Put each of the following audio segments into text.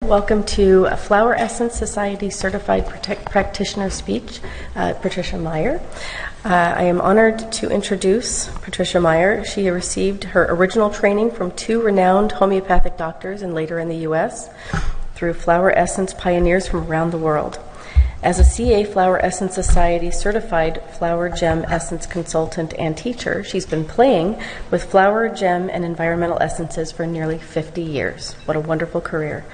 Welcome to Flower Essence Society Certified Practitioner Speech, Patricia Meyer. I am honored to introduce Patricia Meyer. She received her original training from two renowned homeopathic doctors and later in the U.S. through flower essence pioneers from around the world. As a CA Flower Essence Society certified flower gem essence consultant and teacher, she's been playing with flower, gem, and environmental essences for nearly 50 years. What a wonderful career.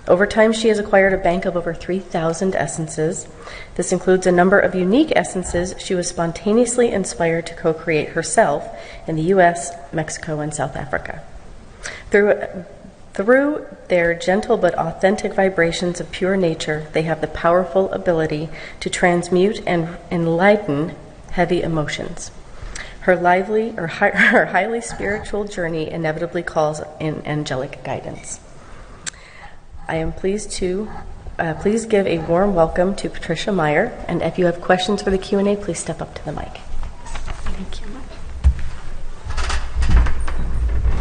Over time, she has acquired a bank of over 3,000 essences. This includes a number of unique essences she was spontaneously inspired to co-create herself in the U.S., Mexico, and South Africa. Through their gentle but authentic vibrations of pure nature, they have the powerful ability to transmute and enlighten heavy emotions. Her highly spiritual journey inevitably calls in angelic guidance. I am pleased to please give a warm welcome to Patricia Meyer, and if you have questions for the Q&A, please step up to the mic. Thank you.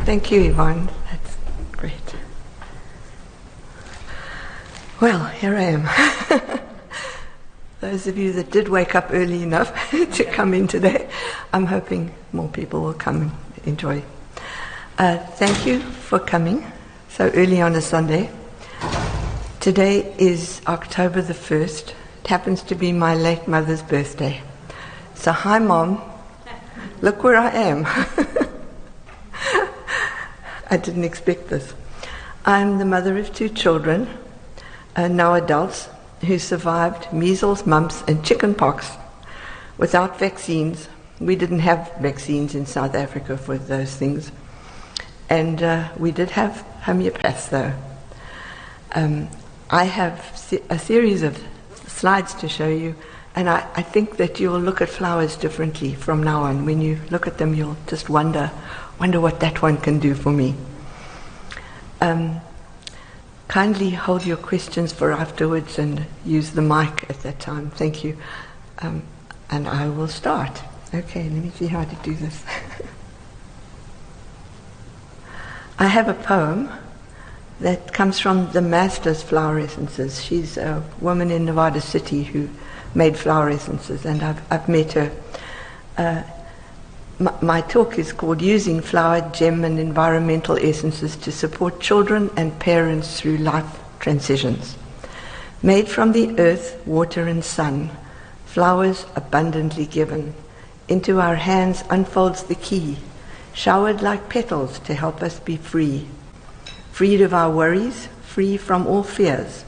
Thank you, Yvonne. That's great. Well, here I am. Those of you that did wake up early enough to come in today, I'm hoping more people will come and enjoy. Thank you for coming so early on a Sunday. Today is October the 1st. It happens to be my late mother's birthday. So hi, Mom. Look where I am. I didn't expect this. I'm the mother of two children, now adults, who survived measles, mumps, and chickenpox without vaccines. We didn't have vaccines in South Africa for those things. And we did have homeopaths, though. I have a series of slides to show you, and I think that you'll look at flowers differently from now on. When you look at them, you'll just wonder what that one can do for me. Kindly hold your questions for afterwards and use the mic at that time. Thank you. And I will start. Okay, let me see how to do this. I have a poem that comes from the master's flower essences. She's a woman in Nevada City who made flower essences, and I've met her. My talk is called Using Flower, Gem, and Environmental Essences to Support Children and Parents Through Life Transitions. Made from the earth, water, and sun, flowers abundantly given, into our hands unfolds the key, showered like petals to help us be free. Freed of our worries, free from all fears,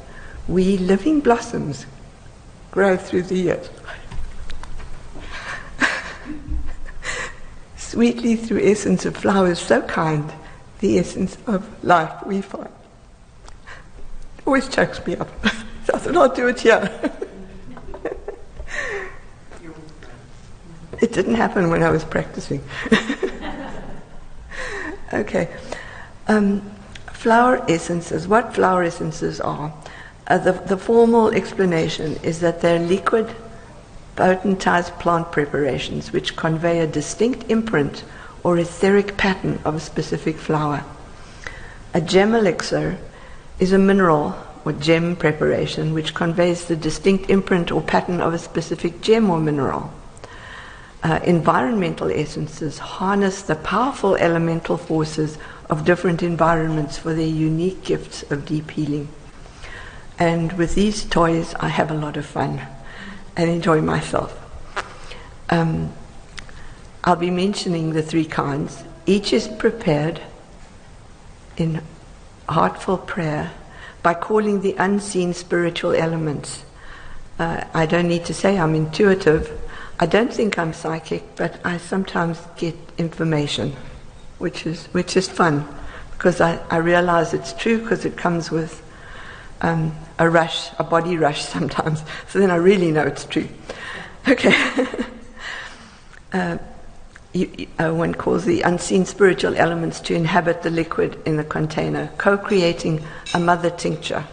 we living blossoms grow through the years. Sweetly through essence of flowers so kind, the essence of life we find. It always chokes me up. So I thought I'll do it here. It didn't happen when I was practicing. Okay. Flower essences. What flower essences are? The formal explanation is that they're liquid, potentized plant preparations which convey a distinct imprint or etheric pattern of a specific flower. A gem elixir is a mineral or gem preparation which conveys the distinct imprint or pattern of a specific gem or mineral. Environmental essences harness the powerful elemental forces of different environments for their unique gifts of deep healing. And with these toys, I have a lot of fun and enjoy myself. I'll be mentioning the three kinds. Each is prepared in heartful prayer by calling the unseen spiritual elements. I don't need to say I'm intuitive. I don't think I'm psychic, but I sometimes get information, which is fun, because I realize it's true because it comes with a rush, a body rush sometimes. So then I really know it's true. Okay. One calls the unseen spiritual elements to inhabit the liquid in the container, co-creating a mother tincture.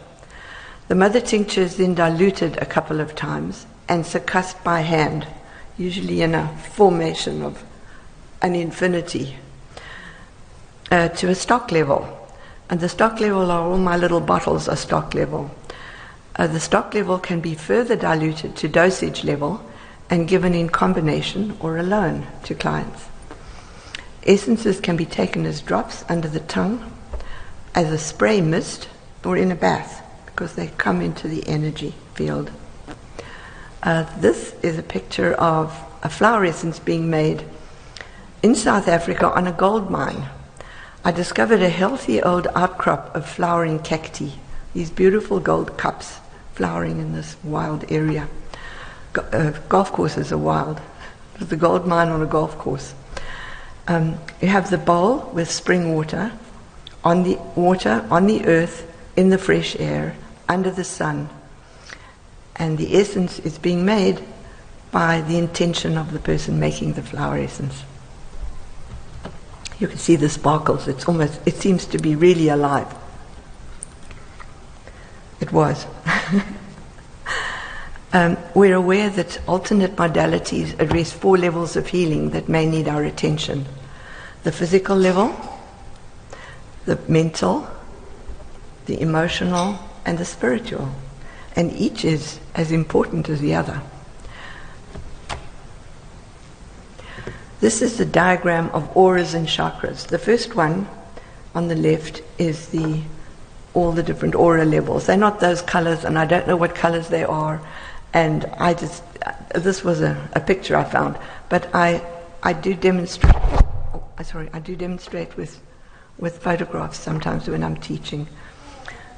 The mother tincture is then diluted a couple of times and succussed by hand, usually in a formation of an infinity, to a stock level. And the stock level are all my little bottles are stock level. The stock level can be further diluted to dosage level and given in combination or alone to clients. Essences can be taken as drops under the tongue, as a spray mist, or in a bath, because they come into the energy field. This is a picture of a flower essence being made in South Africa on a gold mine. I discovered a healthy old outcrop of flowering cacti, these beautiful gold cups flowering in this wild area. Golf courses are wild. There's a gold mine on a golf course. You have the bowl with spring water, on the earth, in the fresh air, under the sun. And the essence is being made by the intention of the person making the flower essence. You can see the sparkles. It seems to be really alive. It was. We're aware that alternate modalities address 4 levels of healing that may need our attention. The physical level, the mental, the emotional, and the spiritual. And each is as important as the other. This is the diagram of auras and chakras. The first one on the left is all the different aura levels. They're not those colors, and I don't know what colors they are. And this was a picture I found, but I do demonstrate. I do demonstrate with photographs sometimes when I'm teaching.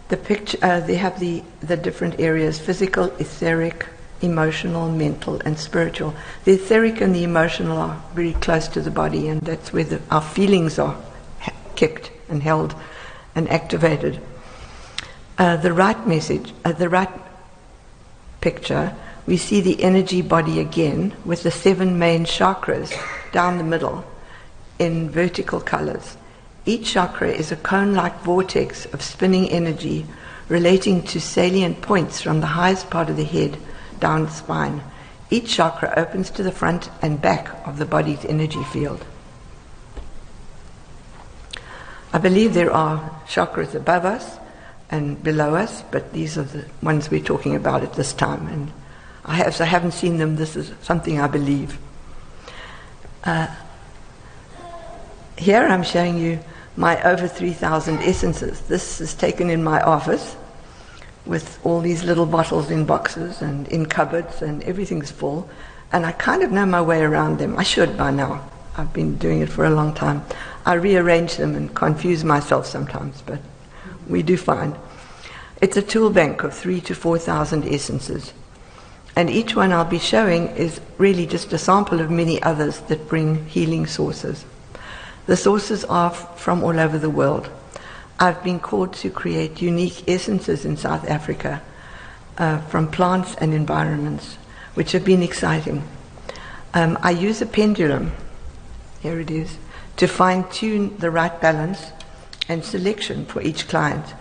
The picture they have the different areas: physical, etheric, emotional, mental, and spiritual. The etheric and the emotional are very close to the body, and that's where our feelings are kept and held and activated. The right picture, we see the energy body again with the 7 main chakras down the middle in vertical colors. Each chakra is a cone-like vortex of spinning energy relating to salient points from the highest part of the head down the spine. Each chakra opens to the front and back of the body's energy field. I believe there are chakras above us and below us, but these are the ones we're talking about at this time. And I haven't seen them. This is something I believe. Here I'm showing you my over 3,000 essences. This is taken in my office with all these little bottles in boxes and in cupboards, and everything's full. And I kind of know my way around them. I should by now. I've been doing it for a long time. I rearrange them and confuse myself sometimes, but we do fine. It's a tool bank of 3,000 to 4,000 essences. And each one I'll be showing is really just a sample of many others that bring healing sources. The sources are from all over the world. I've been called to create unique essences in South Africa from plants and environments, which have been exciting. I use a pendulum, here it is, to fine-tune the right balance and selection for each client,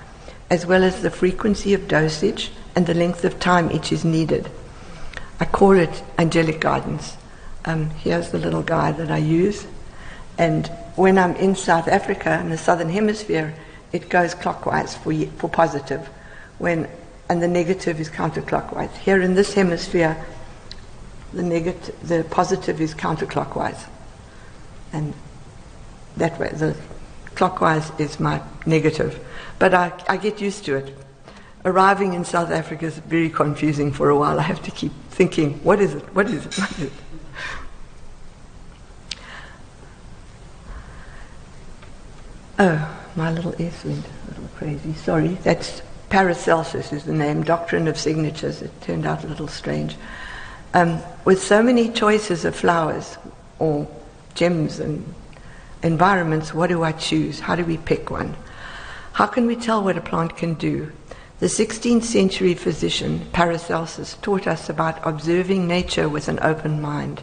as well as the frequency of dosage and the length of time each is needed. I call it angelic guidance. Here's the little guide that I use. And when I'm in South Africa, in the southern hemisphere, it goes clockwise for positive, and the negative is counterclockwise. Here in this hemisphere, the positive is counterclockwise. And that way, the clockwise is my negative. But I get used to it. Arriving in South Africa is very confusing for a while. I have to keep thinking, what is it? What is it? What is it? Oh, my little S went a little crazy. Sorry. That's Paracelsus is the name, Doctrine of Signatures. It turned out a little strange. With so many choices of flowers or gems and environments, what do I choose? How do we pick one? How can we tell what a plant can do? The 16th century physician Paracelsus taught us about observing nature with an open mind.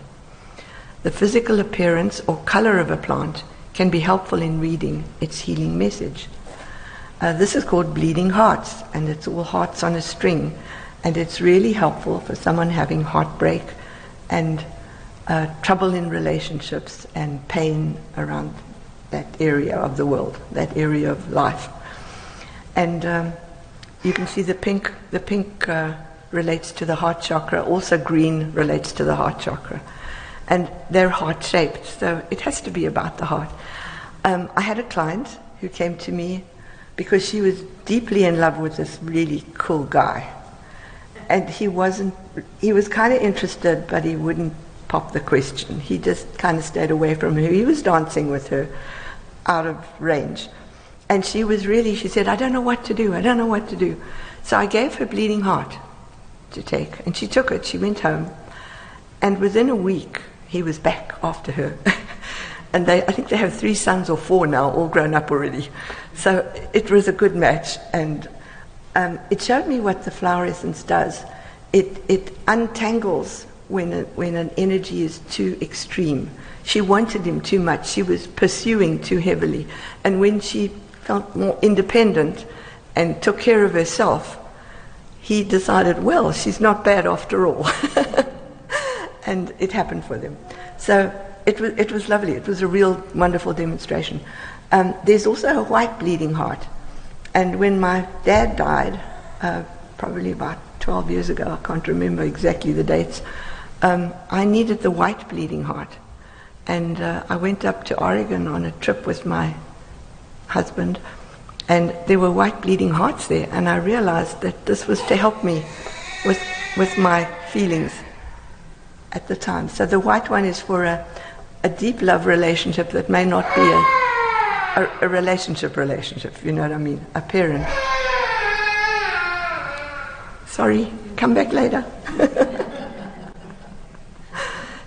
The physical appearance or color of a plant can be helpful in reading its healing message. This is called bleeding hearts, and it's all hearts on a string, and it's really helpful for someone having heartbreak and trouble in relationships and pain around that area of the world, that area of life. And you can see the pink relates to the heart chakra, also green relates to the heart chakra. And they're heart-shaped, so it has to be about the heart. I had a client who came to me because she was deeply in love with this really cool guy. And he was kind of interested, but he wouldn't pop the question. He just kind of stayed away from her. He was dancing with her out of range. And she said, I don't know what to do. So I gave her Bleeding Heart to take, and she took it. She went home, and within a week, he was back after her. And I think they have 3 sons or 4 now, all grown up already. So it was a good match, and it showed me what the flower essence does. It untangles when an energy is too extreme. She wanted him too much. She was pursuing too heavily. And when she felt more independent and took care of herself, he decided, well, she's not bad after all. And it happened for them. So it was lovely. It was a real wonderful demonstration. There's also a white bleeding heart. And when my dad died, probably about 12 years ago, I can't remember exactly the dates, I needed the white bleeding heart. And I went up to Oregon on a trip with my husband, and there were white bleeding hearts there, and I realized that this was to help me with my feelings at the time. So the white one is for a deep love relationship that may not be a relationship, you know what I mean, a parent. Sorry, come back later.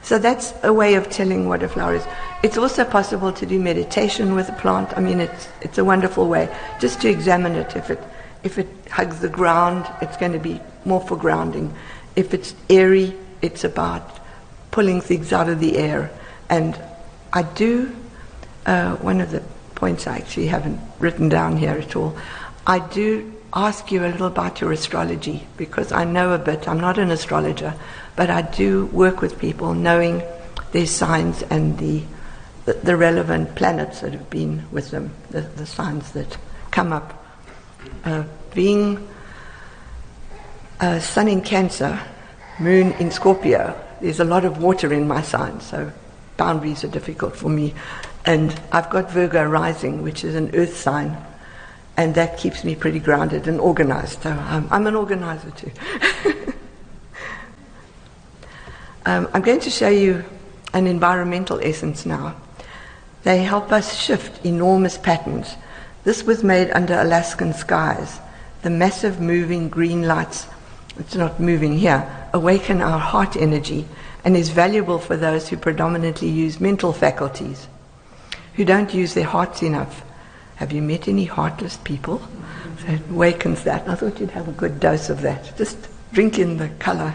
So that's a way of telling what a flower is. It's also possible to do meditation with a plant. I mean, it's a wonderful way just to examine it. If it hugs the ground, it's going to be more for grounding. If it's airy, it's about pulling things out of the air. And I do, one of the points I actually haven't written down here at all, I do ask you a little about your astrology, because I know a bit. I'm not an astrologer, but I do work with people knowing their signs and the relevant planets that have been with them, the signs that come up. Being Sun in Cancer, Moon in Scorpio, there's a lot of water in my sign, so boundaries are difficult for me. And I've got Virgo rising, which is an earth sign, and that keeps me pretty grounded and organized. So I'm an organizer too. I'm going to show you an environmental essence now. They help us shift enormous patterns. This was made under Alaskan skies. The massive moving green lights, it's not moving here, awaken our heart energy and is valuable for those who predominantly use mental faculties, who don't use their hearts enough. Have you met any heartless people? So it awakens that. I thought you'd have a good dose of that. Just drink in the color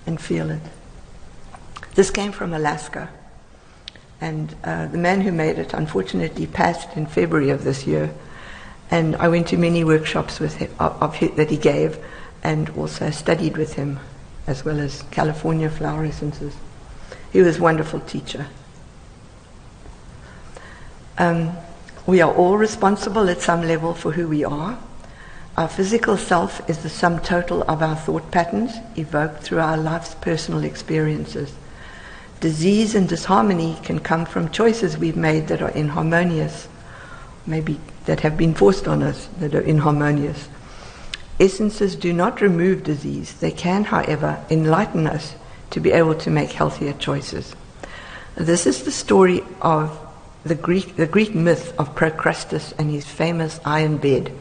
and feel it. This came from Alaska, and the man who made it unfortunately passed in February of this year, and I went to many workshops with him, that he gave, and also studied with him, as well as California flower essences. He was a wonderful teacher. We are all responsible at some level for who we are. Our physical self is the sum total of our thought patterns evoked through our life's personal experiences. Disease and disharmony can come from choices we've made that are inharmonious, maybe that have been forced on us, that are inharmonious. Essences do not remove disease. They can, however, enlighten us to be able to make healthier choices. This is the story of the Greek myth of Procrustes and his famous iron bed.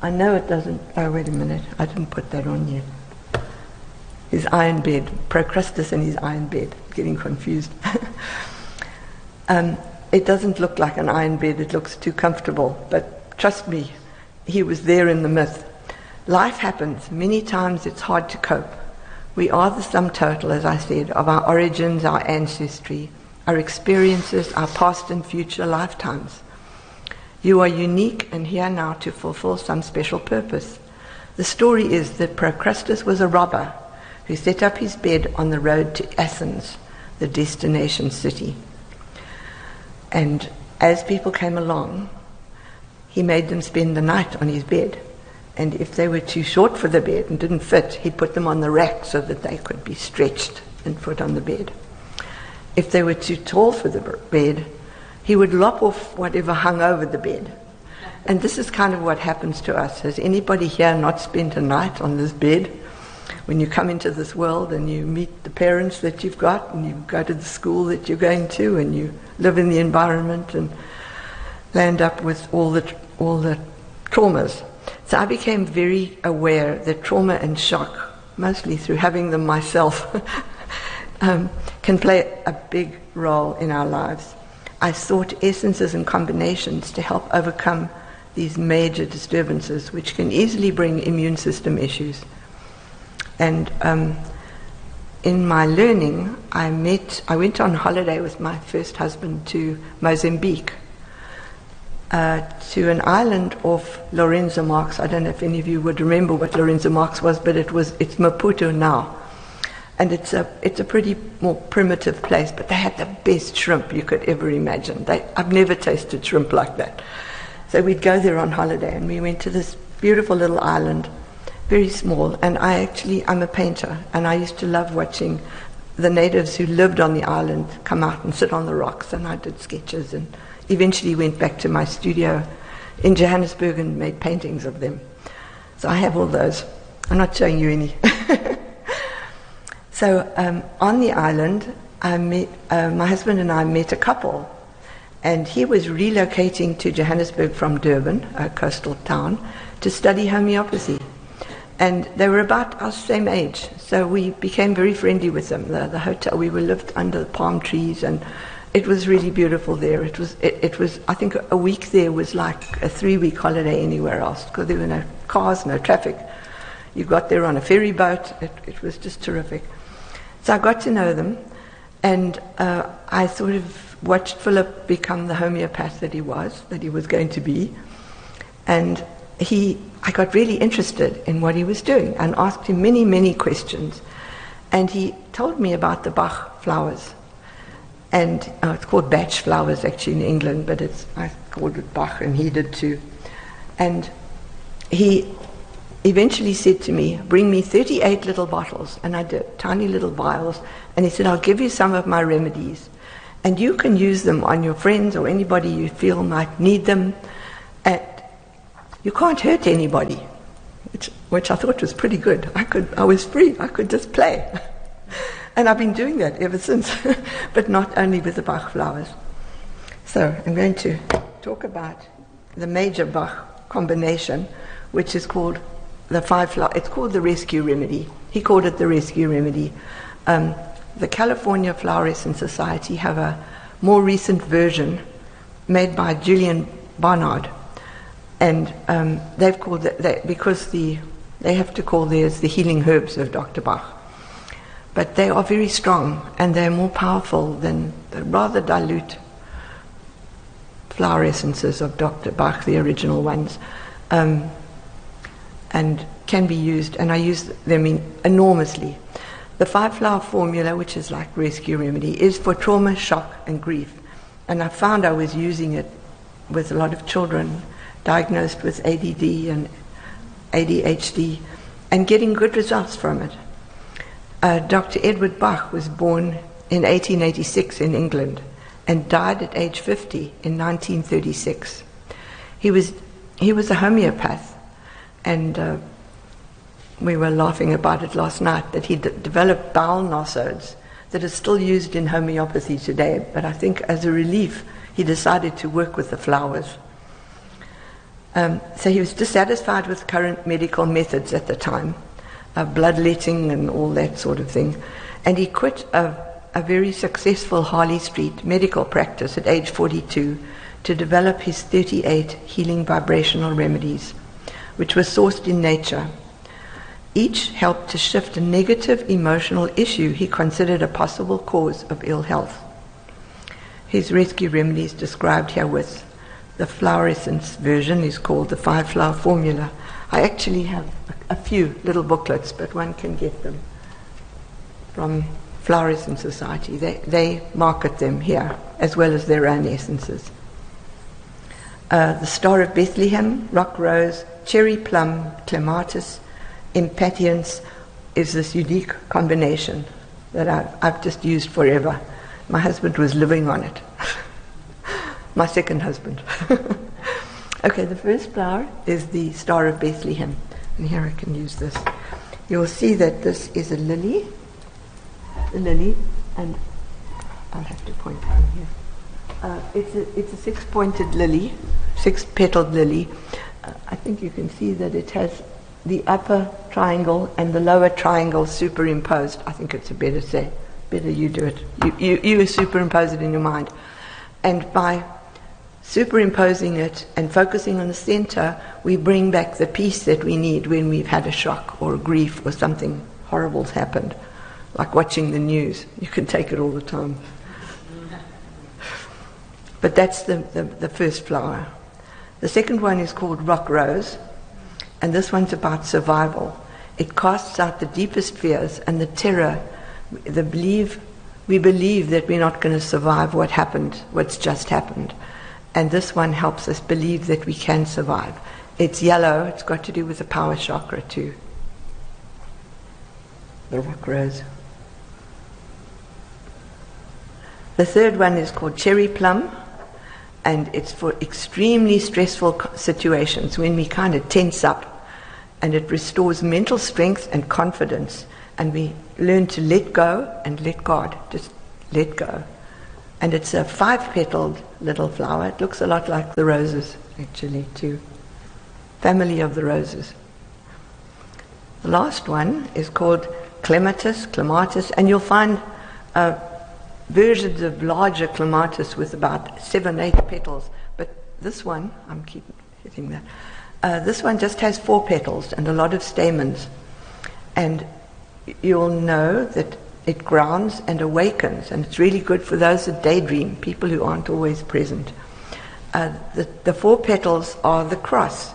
I know it doesn't... Oh, wait a minute. I didn't put that on yet. His iron bed. Procrustes and his iron bed. Getting confused. It doesn't look like an iron bed. It looks too comfortable. But trust me, he was there in the myth. Life happens. Many times it's hard to cope. We are the sum total, as I said, of our origins, our ancestry, our experiences, our past and future lifetimes. You are unique and here now to fulfill some special purpose. The story is that Procrustes was a robber who set up his bed on the road to Athens, the destination city. And as people came along, he made them spend the night on his bed. And if they were too short for the bed and didn't fit, he put them on the rack so that they could be stretched and put on the bed. If they were too tall for the bed, he would lop off whatever hung over the bed. And this is kind of what happens to us. Has anybody here not spent a night on this bed? When you come into this world and you meet the parents that you've got, and you go to the school that you're going to, and you live in the environment and land up with all the traumas. So I became very aware that trauma and shock, mostly through having them myself, can play a big role in our lives. I sought essences and combinations to help overcome these major disturbances, which can easily bring immune system issues. And in my learning, I went on holiday with my first husband to Mozambique, to an island off Lorenzo Marx. I don't know if any of you would remember what Lorenzo Marx was, but it's Maputo now. And it's a pretty more primitive place, but they had the best shrimp you could ever imagine. I've never tasted shrimp like that. So we'd go there on holiday, and we went to this beautiful little island, very small. And I'm a painter, and I used to love watching the natives who lived on the island come out and sit on the rocks, and I did sketches, and eventually went back to my studio in Johannesburg and made paintings of them. So I have all those. I'm not showing you any. So on the island, my husband and I met a couple, and he was relocating to Johannesburg from Durban, a coastal town, to study homeopathy. And they were about our same age, so we became very friendly with them. The hotel, we lived under the palm trees, and it was really beautiful there. It was. I think a week there was like a 3-week holiday anywhere else, because there were no cars, no traffic. You got there on a ferry boat. It was just terrific. So I got to know them, and I sort of watched Philip become the homeopath that he was going to be. And I got really interested in what he was doing and asked him many, many questions. And he told me about the Bach flowers. And it's called Bach flowers actually in England, but I called it Bach, and he did too. And he eventually said to me, bring me 38 little bottles, and I did, tiny little vials, and he said, I'll give you some of my remedies, and you can use them on your friends or anybody you feel might need them, and you can't hurt anybody, which I thought was pretty good. I was free, I could just play. And I've been doing that ever since, but not only with the Bach flowers. So I'm going to talk about the major Bach combination, which is called the 5 flower. It's called the Rescue Remedy. He called it the Rescue Remedy. The California Flower Essence Society have a more recent version made by Julian Barnard, and they've called it because they have to call theirs the healing herbs of Dr. Bach. But they are very strong, and they're more powerful than the rather dilute flower essences of Dr. Bach, the original ones. And can be used, and I use them enormously. The 5-flower formula, which is like Rescue Remedy, is for trauma, shock, and grief. And I found I was using it with a lot of children diagnosed with ADD and ADHD, and getting good results from it. Dr. Edward Bach was born in 1886 in England and died at age 50 in 1936. He was a homeopath. And we were laughing about it last night, that he developed bowel nosodes that are still used in homeopathy today. But I think as a relief, he decided to work with the flowers. So he was dissatisfied with current medical methods at the time, bloodletting and all that sort of thing. And he quit a very successful Harley Street medical practice at age 42 to develop his 38 healing vibrational remedies, which were sourced in nature. Each helped to shift a negative emotional issue he considered a possible cause of ill health. His rescue remedies described herewith. The flower essence version is called the 5-flower formula. I actually have a few little booklets, but one can get them from Flower Essence Society. They market them here, as well as their own essences. the Star of Bethlehem, rock rose, cherry plum, clematis, impatiens is this unique combination that I've just used forever. My husband was living on it. My second husband. Okay, the first flower is the Star of Bethlehem. And here I can use this. You'll see that this is a lily, and I'll have to point from here. It's a six-pointed lily, six-petaled lily. I think you can see that it has the upper triangle and the lower triangle superimposed. I think it's better you do it. You superimpose it in your mind. And by superimposing it and focusing on the center, we bring back the peace that we need when we've had a shock or a grief or something horrible's happened, like watching the news. You can take it all the time. But that's the first flower. The second one is called rock rose, and this one's about survival. It casts out the deepest fears and the terror. We believe that we're not going to survive what's just happened. And this one helps us believe that we can survive. It's yellow. It's got to do with the power chakra too. The rock rose. The third one is called cherry plum, and it's for extremely stressful situations when we kind of tense up, and it restores mental strength and confidence, and we learn to let go and let God. Just let go. And it's a 5-petaled little flower. It looks a lot like the roses, actually, too. Family of the roses. The last one is called clematis, and you'll find versions of larger clematis with about 7-8 petals. But this one, I'm keep hitting that. This one just has 4 petals and a lot of stamens. And you'll know that it grounds and awakens, and it's really good for those that daydream, people who aren't always present. The 4 petals are the cross,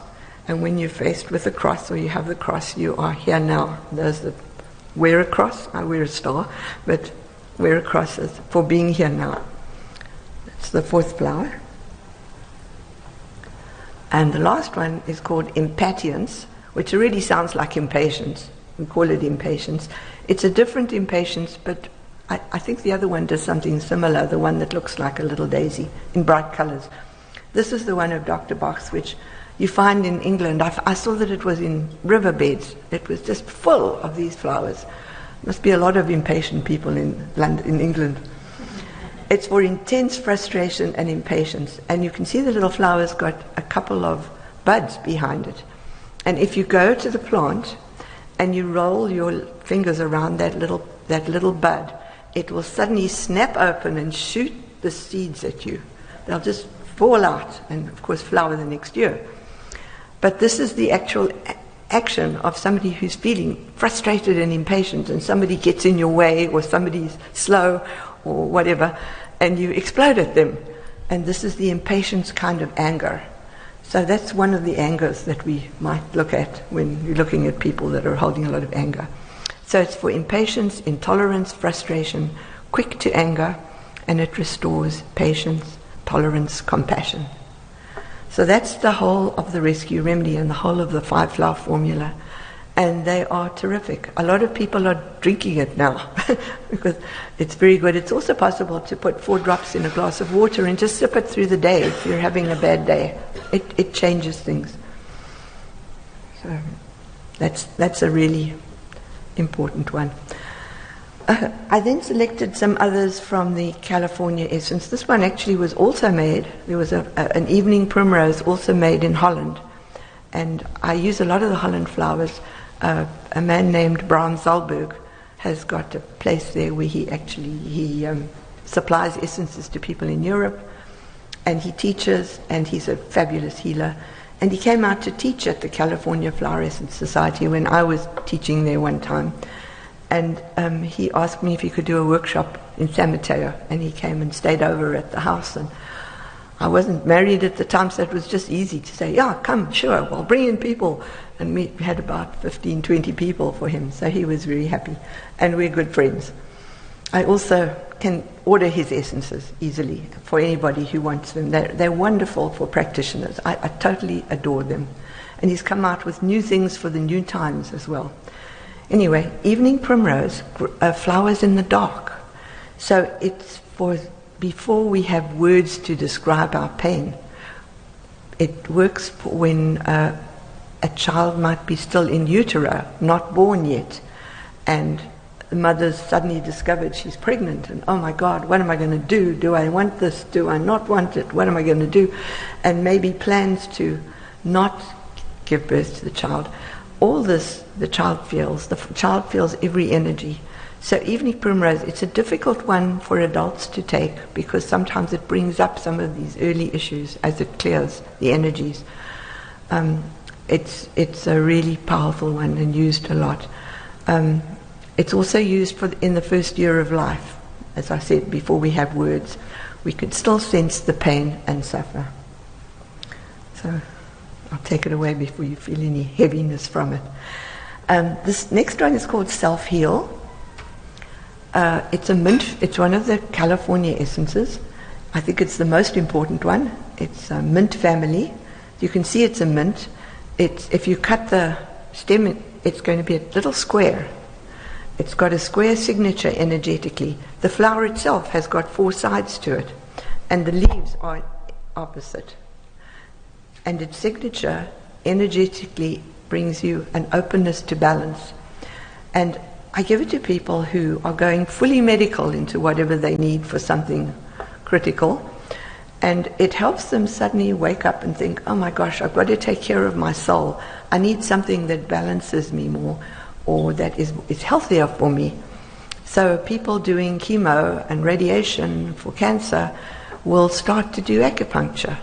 and when you're faced with a cross or you have the cross, you are here now. Those that wear a cross, I wear a star, but wear a cross for being here now. That's the 4th flower. And the last one is called impatience, which already sounds like impatience. We call it impatience. It's a different impatience, but I think the other one does something similar, the one that looks like a little daisy in bright colors. This is the one of Dr. Bach's, which you find in England. I saw that it was in riverbeds. It was just full of these flowers. Must be a lot of impatient people in England. It's for intense frustration and impatience. And you can see the little flower's got a couple of buds behind it. And if you go to the plant and you roll your fingers around that little bud, it will suddenly snap open and shoot the seeds at you. They'll just fall out and, of course, flower the next year. But this is the actual action of somebody who's feeling frustrated and impatient, and somebody gets in your way, or somebody's slow, or whatever, and you explode at them. And this is the impatience kind of anger. So that's one of the angers that we might look at when you're looking at people that are holding a lot of anger. So it's for impatience, intolerance, frustration, quick to anger, and it restores patience, tolerance, compassion. So that's the whole of the rescue remedy and the whole of the 5-flower formula. And they are terrific. A lot of people are drinking it now because it's very good. It's also possible to put 4 drops in a glass of water and just sip it through the day if you're having a bad day. It changes things. So that's a really important one. I then selected some others from the California essence. This one actually was also made. There was an evening primrose also made in Holland. And I use a lot of the Holland flowers. A man named Bram Zalberg has got a place there where he supplies essences to people in Europe, and he teaches, and he's a fabulous healer. And he came out to teach at the California Flower Essence Society when I was teaching there one time. And he asked me if he could do a workshop in San Mateo, and he came and stayed over at the house. And I wasn't married at the time, so it was just easy to say, yeah, come, sure, well, bring in people. And we had about 15, 20 people for him, so he was very happy. And we're good friends. I also can order his essences easily for anybody who wants them. They're wonderful for practitioners. I totally adore them. And he's come out with new things for the new times as well. Anyway, evening primrose flowers in the dark. So it's for before we have words to describe our pain. It works for when a child might be still in utero, not born yet, and the mother's suddenly discovered she's pregnant, and oh my God, what am I going to do? Do I want this? Do I not want it? What am I going to do? And maybe plans to not give birth to the child. All this the child feels. The child feels every energy. So evening primrose, it's a difficult one for adults to take because sometimes it brings up some of these early issues as it clears the energies. It's a really powerful one and used a lot. It's also used in the first year of life. As I said, before we have words, we could still sense the pain and suffer. So I'll take it away before you feel any heaviness from it. This next one is called Self-Heal. It's a mint. It's one of the California essences. I think it's the most important one. It's a mint family. You can see it's a mint. If you cut the stem, it's going to be a little square. It's got a square signature energetically. The flower itself has got 4 sides to it, and the leaves are opposite. And its signature energetically brings you an openness to balance. And I give it to people who are going fully medical into whatever they need for something critical, and it helps them suddenly wake up and think, oh my gosh, I've got to take care of my soul. I need something that balances me more, or that is healthier for me. So people doing chemo and radiation for cancer will start to do acupuncture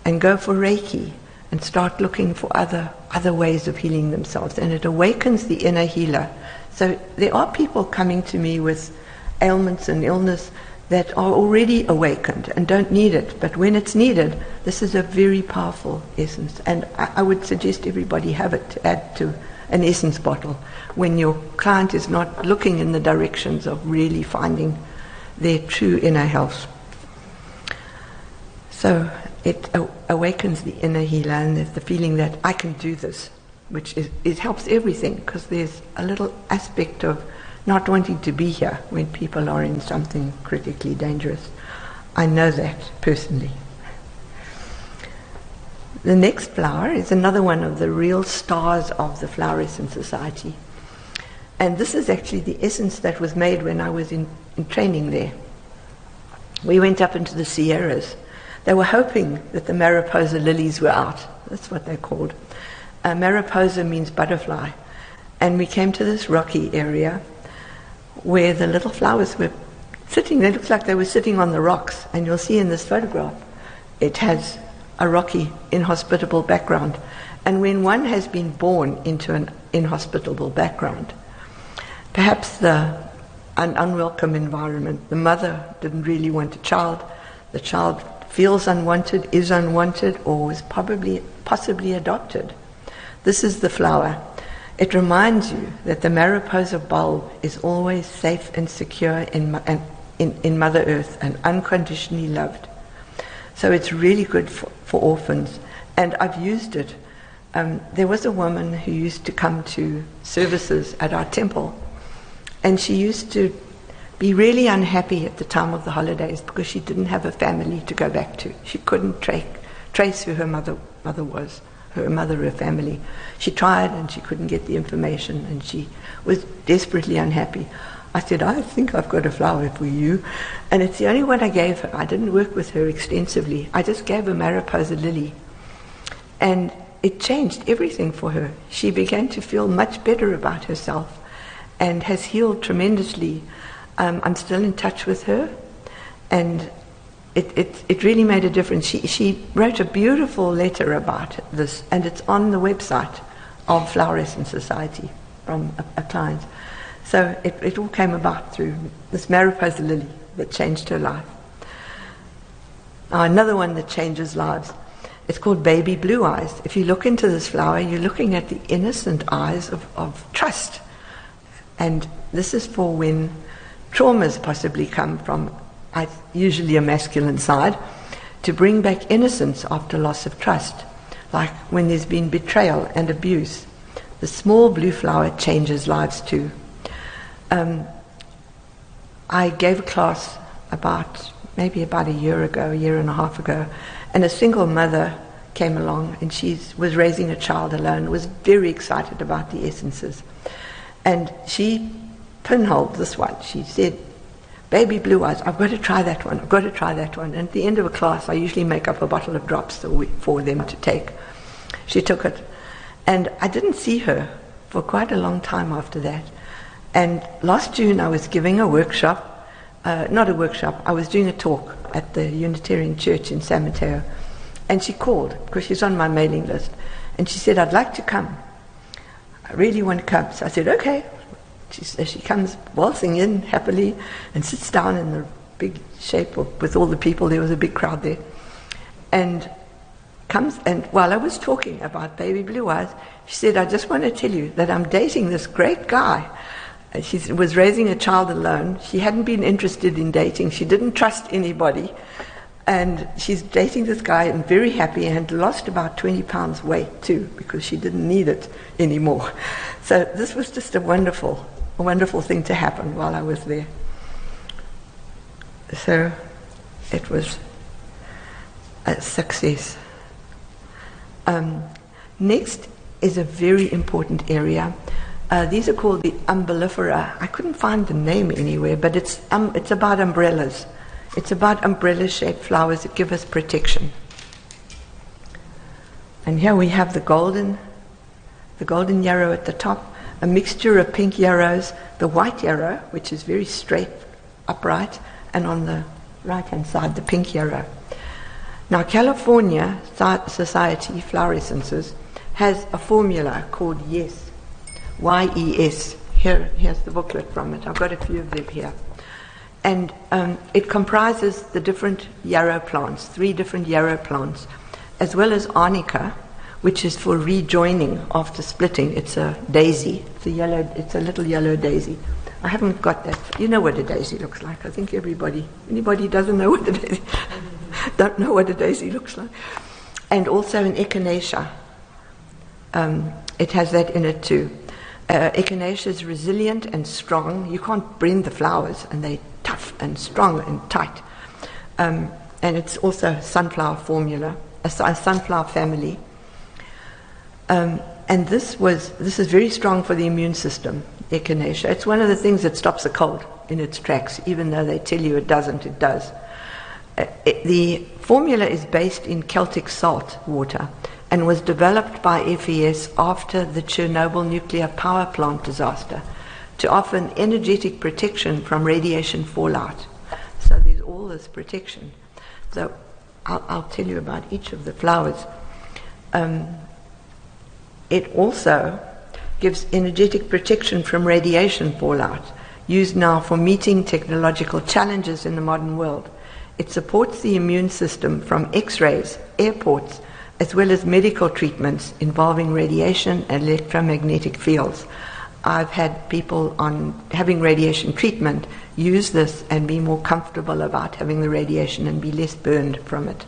and go for Reiki and start looking for other ways of healing themselves, and it awakens the inner healer. So there are people coming to me with ailments and illness that are already awakened and don't need it, but when it's needed, this is a very powerful essence, and I would suggest everybody have it to add to an essence bottle when your client is not looking in the directions of really finding their true inner health. So it awakens the inner healer, and there's the feeling that I can do this, which it helps everything, because there's a little aspect of not wanting to be here when people are in something critically dangerous. I know that personally. The next flower is another one of the real stars of the Flower Essence Society. And this is actually the essence that was made when I was in training there. We went up into the Sierras. They were hoping that the Mariposa lilies were out. That's what they're called. Mariposa means butterfly. And we came to this rocky area where the little flowers were sitting. They looked like they were sitting on the rocks. And you'll see in this photograph, it has a rocky, inhospitable background. And when one has been born into an inhospitable background, perhaps an unwelcome environment, the mother didn't really want a child, the child feels unwanted, is unwanted, or was possibly adopted. This is the flower. It reminds you that the Mariposa bulb is always safe and secure in Mother Earth and unconditionally loved. So it's really good for orphans. And I've used it. There was a woman who used to come to services at our temple, and she used to be really unhappy at the time of the holidays because she didn't have a family to go back to. She couldn't trace who her mother was. Her family. She tried and she couldn't get the information, and she was desperately unhappy. I said, I think I've got a flower for you. And it's the only one I gave her. I didn't work with her extensively. I just gave her Mariposa lily. And it changed everything for her. She began to feel much better about herself and has healed tremendously. I'm still in touch with her, and it really made a difference. She wrote a beautiful letter about this, and it's on the website of Flower Essence Society from a client. So it all came about through this Mariposa lily that changed her life. Now, another one that changes lives, it's called Baby Blue Eyes. If you look into this flower, you're looking at the innocent eyes of trust. And this is for when traumas possibly come from usually a masculine side, to bring back innocence after loss of trust, like when there's been betrayal and abuse. The small blue flower changes lives too. I gave a class maybe about a year and a half ago, and a single mother came along, and she was raising a child alone, was very excited about the essences. And she pinholed this one. She said, "Baby blue eyes, I've got to try that one, I've got to try that one." And at the end of a class, I usually make up a bottle of drops for them to take. She took it. And I didn't see her for quite a long time after that. And last June, I was giving a workshop, not a workshop, I was doing a talk at the Unitarian Church in San Mateo. And she called, because she's on my mailing list. And she said, "I'd like to come. I really want to come." So I said, "Okay." She comes waltzing in happily and sits down in the big shape with all the people. There was a big crowd there. And comes, and while I was talking about baby blue eyes, she said, "I just want to tell you that I'm dating this great guy." And she was raising a child alone. She hadn't been interested in dating. She didn't trust anybody. And she's dating this guy and very happy, and lost about 20 pounds weight too, because she didn't need it anymore. So this was just a wonderful thing to happen while I was there. So it was a success. Next is a very important area. These are called the umbellifera. I couldn't find the name anywhere, but it's about umbrellas. It's about umbrella-shaped flowers that give us protection. And here we have the golden yarrow at the top, a mixture of pink yarrows, the white yarrow, which is very straight, upright, and on the right-hand side, the pink yarrow. Now, California Society Flower Essences has a formula called YES, Y-E-S. Here's the booklet from it. I've got a few of them here. And it comprises the different yarrow plants, 3 different yarrow plants, as well as arnica, which is for rejoining after splitting. It's a daisy. It's a little yellow daisy. I haven't got that. You know what a daisy looks like. I think anybody doesn't know what a daisy, don't know what a daisy looks like. And also an echinacea. It has that in it too. Echinacea is resilient and strong. You can't bend the flowers, and they're tough and strong and tight. And it's also a sunflower formula, a sunflower family. And this is very strong for the immune system, echinacea. It's one of the things that stops a cold in its tracks, even though they tell you it doesn't, it does. The formula is based in Celtic salt water and was developed by FES after the Chernobyl nuclear power plant disaster to offer an energetic protection from radiation fallout. So there's all this protection. So I'll tell you about each of the flowers. It also gives energetic protection from radiation fallout, used now for meeting technological challenges in the modern world. It supports the immune system from X-rays, airports, as well as medical treatments involving radiation and electromagnetic fields. I've had people on having radiation treatment use this and be more comfortable about having the radiation and be less burned from it.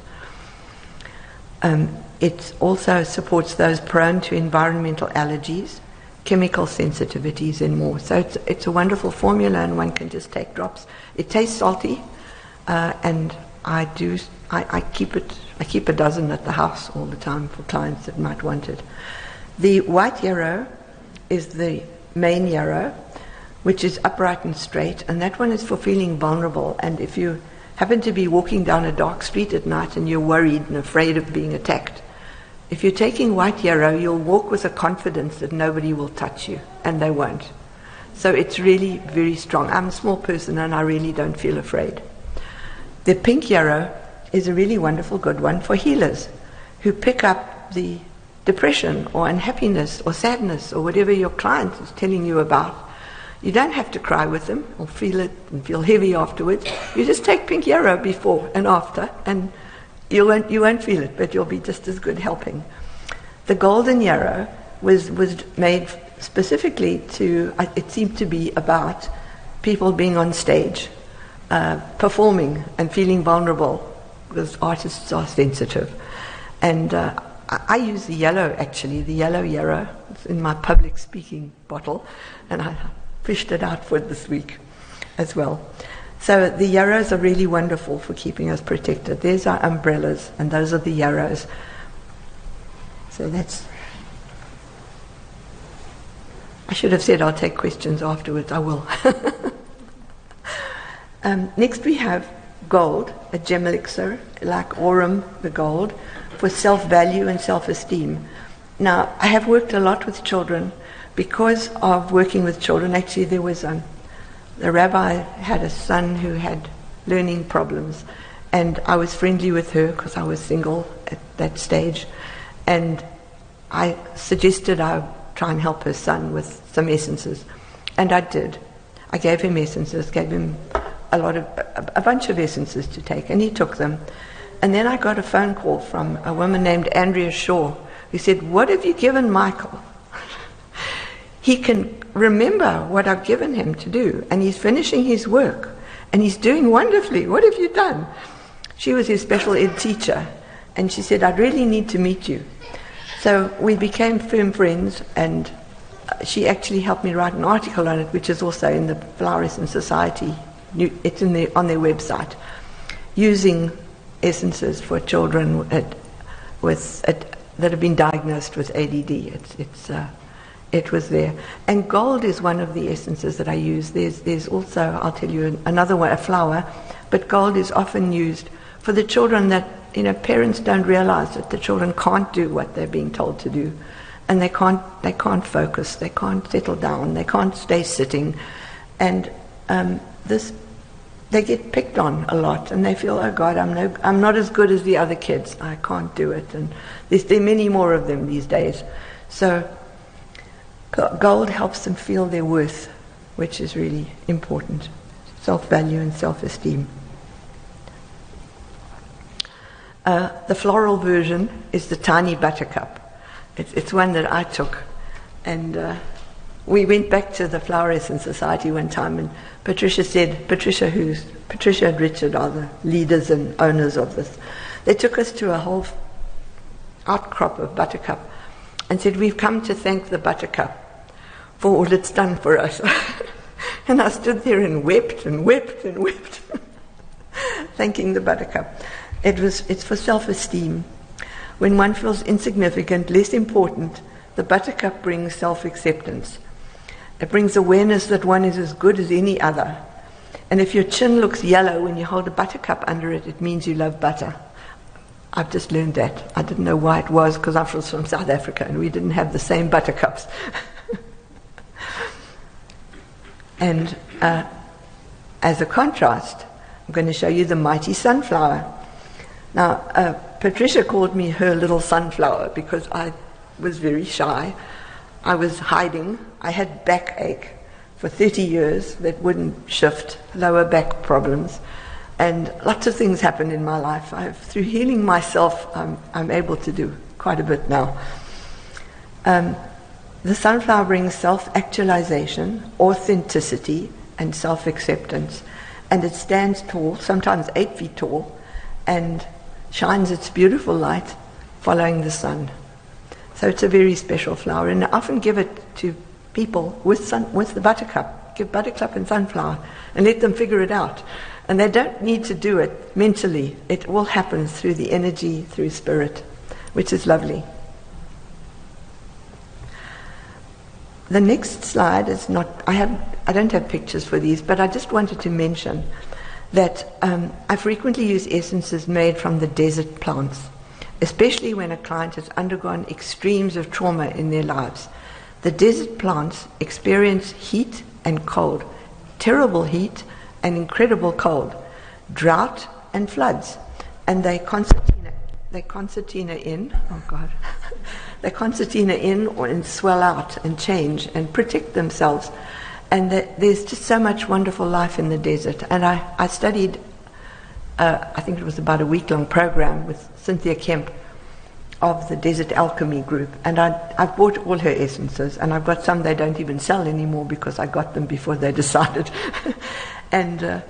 It also supports those prone to environmental allergies, chemical sensitivities, and more. So it's a wonderful formula, and one can just take drops. It tastes salty, and I keep a dozen at the house all the time for clients that might want it. The white yarrow is the main yarrow, which is upright and straight, and that one is for feeling vulnerable. And if you happen to be walking down a dark street at night and you're worried and afraid of being attacked, if you're taking white yarrow, you'll walk with a confidence that nobody will touch you, and they won't. So it's really very strong. I'm a small person and I really don't feel afraid. The pink yarrow is a really wonderful good one for healers who pick up the depression or unhappiness or sadness or whatever your client is telling you about. You don't have to cry with them or feel it and feel heavy afterwards. You just take pink yarrow before and after, and you won't feel it, but you'll be just as good helping. The golden yarrow was made specifically it seemed to be about people being on stage, performing and feeling vulnerable, because artists are sensitive. And I use the yellow, actually, the yellow yarrow. It's in my public speaking bottle, and I fished it out for this week as well. So the yarrows are really wonderful for keeping us protected. There's our umbrellas, and those are the yarrows. So that's... I should have said I'll take questions afterwards. I will. Next we have gold, a gem elixir, like Aurum, the gold, for self-value and self-esteem. Now, I have worked a lot with children. Because of working with children, actually there was the rabbi had a son who had learning problems, and I was friendly with her because I was single at that stage, and I suggested I try and help her son with some essences, and I did. I gave him essences, gave him a bunch of essences to take, and he took them. And then I got a phone call from a woman named Andrea Shaw, who said, "What have you given Michael? He can remember what I've given him to do, and he's finishing his work, and he's doing wonderfully. What have you done?" She was his special ed teacher, and she said, "I really need to meet you." So we became firm friends, and she actually helped me write an article on it, which is also in the Flower Essence Society. It's on their website, using essences for children that have been diagnosed with ADD. It was there. And gold is one of the essences that I use. There's also, I'll tell you another one, a flower, but gold is often used for the children that, parents don't realize that the children can't do what they're being told to do. And they can't focus, they can't settle down, they can't stay sitting. And they get picked on a lot, and they feel, "Oh God, I'm not as good as the other kids. I can't do it." And there are many more of them these days. So gold helps them feel their worth, which is really important. Self-value and self-esteem. The floral version is the tiny buttercup. It's one that I took, and we went back to the Flower Essence Society one time, and Patricia and Richard are the leaders and owners of this. They took us to a whole outcrop of buttercup and said, "We've come to thank the buttercup for all it's done for us." And I stood there and wept and wept and wept, thanking the buttercup. It's for self-esteem. When one feels insignificant, less important, the buttercup brings self-acceptance. It brings awareness that one is as good as any other. And if your chin looks yellow when you hold a buttercup under it, it means you love butter. I've just learned that. I didn't know why it was, because I'm from South Africa and we didn't have the same buttercups. And as a contrast, I'm going to show you the mighty sunflower. Now, Patricia called me her little sunflower because I was very shy. I was hiding. I had backache for 30 years that wouldn't shift, lower back problems, and lots of things happened in my life. Through healing myself, I'm able to do quite a bit now. The sunflower brings self-actualization, authenticity, and self-acceptance, and it stands tall, sometimes 8 feet tall, and shines its beautiful light following the sun. So it's a very special flower, and I often give it to people with the buttercup. Give buttercup and sunflower and let them figure it out. And they don't need to do it mentally. It all happens through the energy, through spirit, which is lovely. The next slide is not, I don't have pictures for these, but I just wanted to mention that I frequently use essences made from the desert plants, especially when a client has undergone extremes of trauma in their lives. The desert plants experience heat and cold, terrible heat and incredible cold, drought and floods, and they concertina in, oh God, they concertina in and swell out and change and protect themselves. And there's just so much wonderful life in the desert. And I studied, I think it was about a week-long program with Cynthia Kemp, of the Desert Alchemy group, and I've bought all her essences, and I've got some they don't even sell anymore because I got them before they decided. And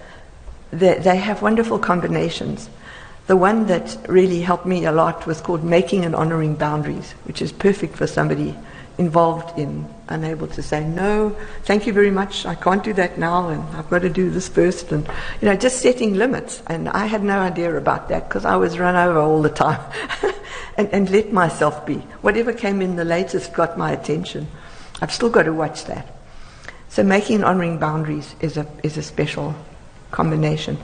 they have wonderful combinations. The one that really helped me a lot was called Making and Honoring Boundaries, which is perfect for somebody involved in unable to say, no, thank you very much, I can't do that now, and I've got to do this first, and just setting limits. And I had no idea about that because I was run over all the time. and let myself be. Whatever came in the latest got my attention. I've still got to watch that. So Making and Honoring Boundaries is a special combination.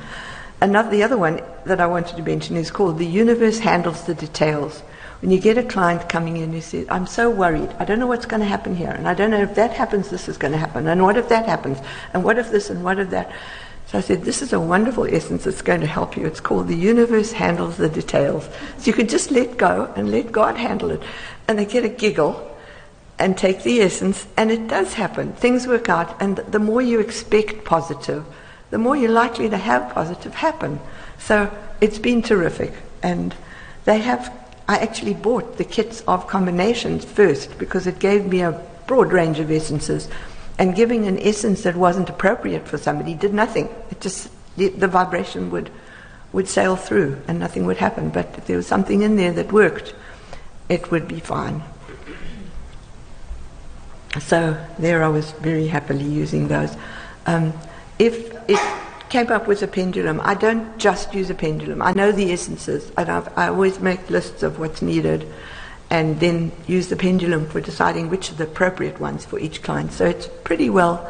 The other one that I wanted to mention is called The Universe Handles the Details. When you get a client coming in who says, I'm so worried, I don't know what's going to happen here, and I don't know if that happens, this is going to happen, and what if that happens, and what if this, and what if that. So I said, this is a wonderful essence that's going to help you. It's called The Universe Handles the Details. So you can just let go and let God handle it. And they get a giggle and take the essence, and it does happen. Things work out, and the more you expect positive, the more you're likely to have positive happen. So it's been terrific. And I actually bought the kits of combinations first because it gave me a broad range of essences. And giving an essence that wasn't appropriate for somebody did nothing. It just, the vibration would sail through and nothing would happen. But if there was something in there that worked, it would be fine. So there I was very happily using those. If it came up with a pendulum, I don't just use a pendulum. I know the essences, and I always make lists of what's needed, and then use the pendulum for deciding which are the appropriate ones for each client. So it's pretty well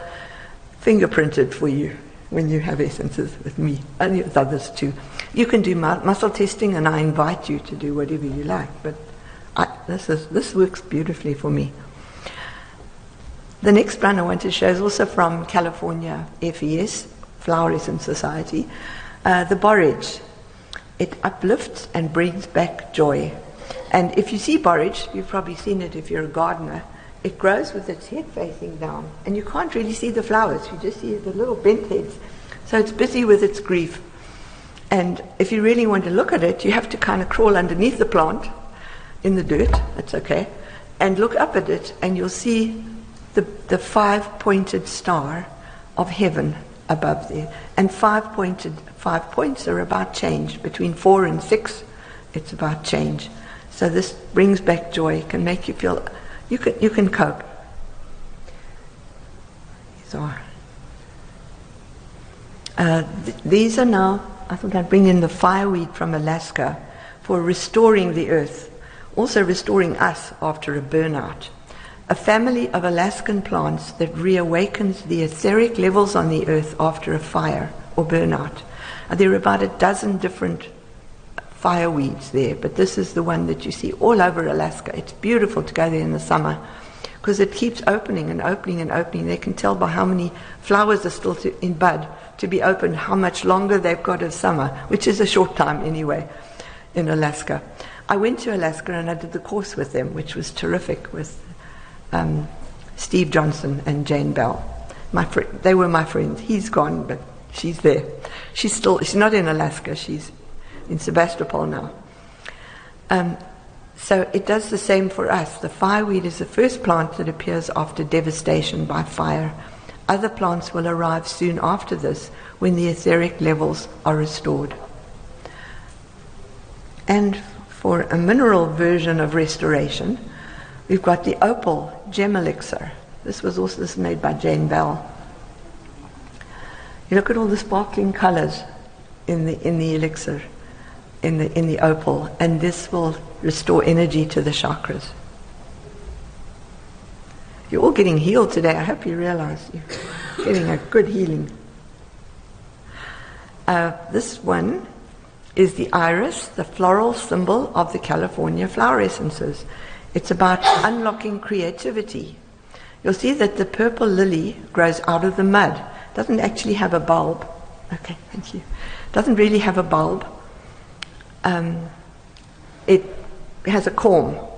fingerprinted for you when you have essences with me, and with others too. You can do muscle testing, and I invite you to do whatever you like, but this works beautifully for me. The next brand I want to show is also from California FES, Flower Essence Society, the borage. It uplifts and brings back joy. And if you see borage, you've probably seen it if you're a gardener, it grows with its head facing down, and you can't really see the flowers, you just see the little bent heads. So it's busy with its grief. And if you really want to look at it, you have to kind of crawl underneath the plant, in the dirt, that's okay, and look up at it, and you'll see the five-pointed star of heaven above there. And 5 points are about change. Between 4 and 6, it's about change. So this brings back joy, can make you feel you can cope. These are now, I think I'd bring in the fireweed from Alaska for restoring the earth, also restoring us after a burnout. A family of Alaskan plants that reawakens the etheric levels on the earth after a fire or burnout. There are about a dozen different fireweeds there, but this is the one that you see all over Alaska. It's beautiful to go there in the summer because it keeps opening and opening and opening. They can tell by how many flowers are still in bud to be opened, how much longer they've got of summer, which is a short time anyway in Alaska. I went to Alaska and I did the course with them, which was terrific, with Steve Johnson and Jane Bell. They were my friends. He's gone, but she's there. She's not in Alaska, she's in Sebastopol now. So it does the same for us. The fireweed is the first plant that appears after devastation by fire. Other plants will arrive soon after this when the etheric levels are restored. And for a mineral version of restoration, we've got the opal gem elixir. This is made by Jane Bell. You look at all the sparkling colors in the elixir, in the opal, and this will restore energy to the chakras. You're all getting healed today. I hope you realize you're getting a good healing. This one is the iris, the floral symbol of the California flower essences. It's about unlocking creativity. You'll see that the purple lily grows out of the mud. It doesn't actually have a bulb. Okay, thank you. It doesn't really have a bulb. It has a corm.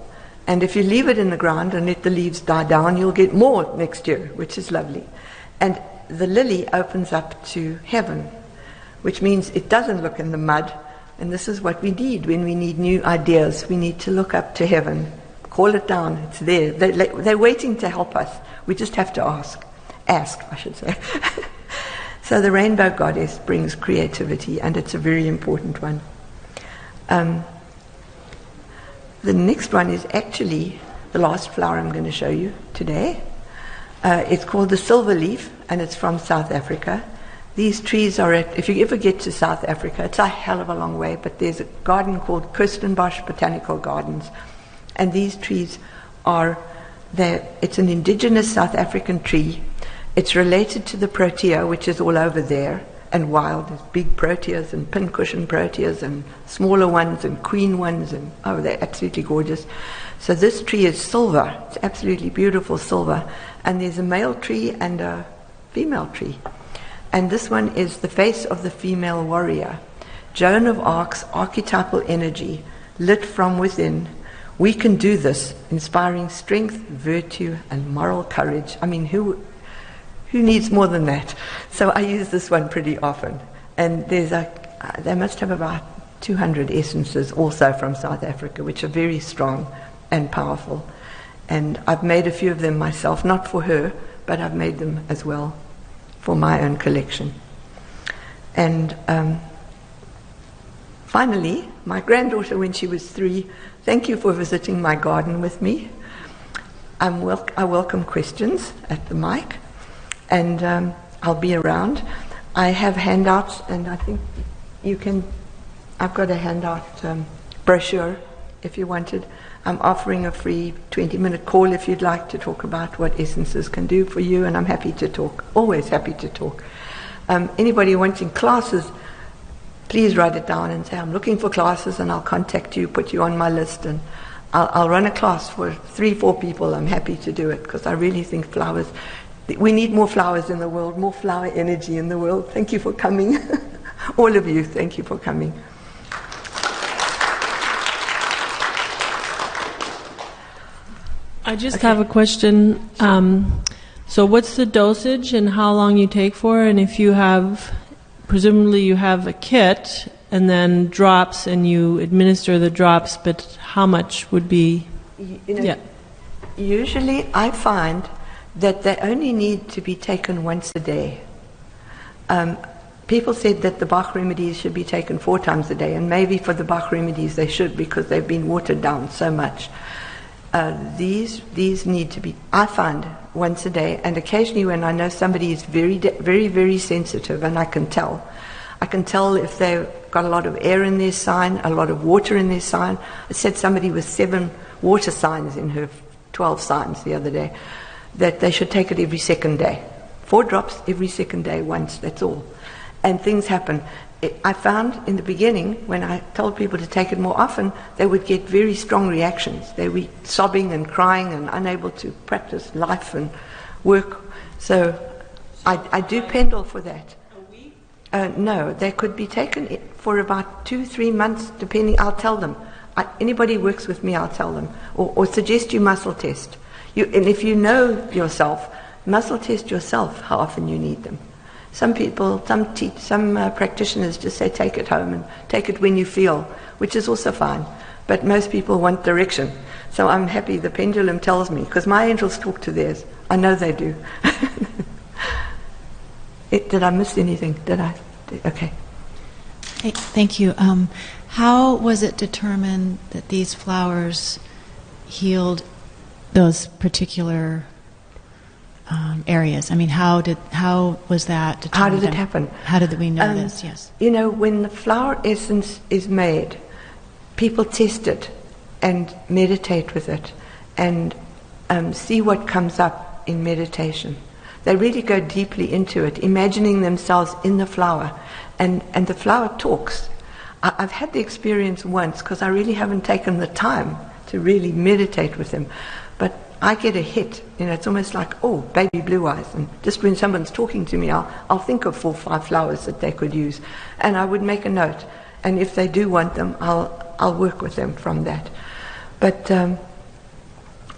And if you leave it in the ground and let the leaves die down, you'll get more next year, which is lovely. And the lily opens up to heaven, which means it doesn't look in the mud, And this is what we need when we need new ideas. We need to look up to heaven, call it down. It's there. They're waiting to help us. We just have to ask. Ask, I should say. So the rainbow goddess brings creativity, and it's a very important one. The next one is actually the last flower I'm going to show you today. It's called the silver leaf, and it's from South Africa. These trees are if you ever get to South Africa, it's a hell of a long way, but there's a garden called Kirstenbosch Botanical Gardens, and these trees it's an indigenous South African tree. It's related to the protea, which is all over there, and wild. There's big proteas and pincushion proteas and smaller ones and queen ones, and they're absolutely gorgeous. So this tree is silver. It's absolutely beautiful silver. And there's a male tree and a female tree. And this one is the face of the female warrior. Joan of Arc's archetypal energy, lit from within. We can do this, inspiring strength, virtue, and moral courage. I mean, who needs more than that? So I use this one pretty often. And they must have about 200 essences also from South Africa, which are very strong and powerful. And I've made a few of them myself, not for her, but I've made them as well for my own collection. And finally, my granddaughter, when she was 3, thank you for visiting my garden with me. I welcome questions at the mic, and I'll be around. I have handouts, and I think I've got a handout brochure if you wanted. I'm offering a free 20-minute call if you'd like to talk about what essences can do for you, and I'm happy to talk, always happy to talk. Anybody wanting classes, please write it down and say, I'm looking for classes, and I'll contact you, put you on my list, and I'll run a class for 3-4 people. I'm happy to do it, because I really think flowers, we need more flowers in the world, more flower energy in the world. Thank you for coming. All of you, thank you for coming. I just have a question. So what's the dosage and how long you take for? And if you have, presumably you have a kit and then drops and you administer the drops, but how much would be? Usually I find that they only need to be taken once a day. People said that the Bach Remedies should be taken 4 times a day, and maybe for the Bach Remedies they should, because they've been watered down so much. These need to be, I find, once a day, and occasionally when I know somebody is very, very, very sensitive, and I can tell if they've got a lot of air in their sign, a lot of water in their sign. I said somebody with 7 water signs in her 12 signs the other day, that they should take it every second day. 4 drops every second day, once, that's all. And things happen. I found in the beginning, when I told people to take it more often, they would get very strong reactions. They were sobbing and crying and unable to practice life and work. So I do pendle for that. A week? No, they could be taken for about 2-3 months, depending. I'll tell them. Anybody who works with me, I'll tell them. Or suggest you muscle test. And if you know yourself, muscle test yourself how often you need them. Some people, some practitioners just say take it home and take it when you feel, which is also fine. But most people want direction. So I'm happy the pendulum tells me, because my angels talk to theirs. I know they do. Did I miss anything? Okay. Hey, thank you. How was it determined that these flowers healed those particular areas? I mean, how was that determined? How did it happen? How did we know this? Yes. When the flower essence is made, people test it and meditate with it and see what comes up in meditation. They really go deeply into it, imagining themselves in the flower, and the flower talks. I've had the experience once, because I really haven't taken the time to really meditate with them, but I get a hit. It's almost like, oh, baby blue eyes. And just when someone's talking to me, I'll think of 4 or 5 flowers that they could use, and I would make a note. And if they do want them, I'll work with them from that. But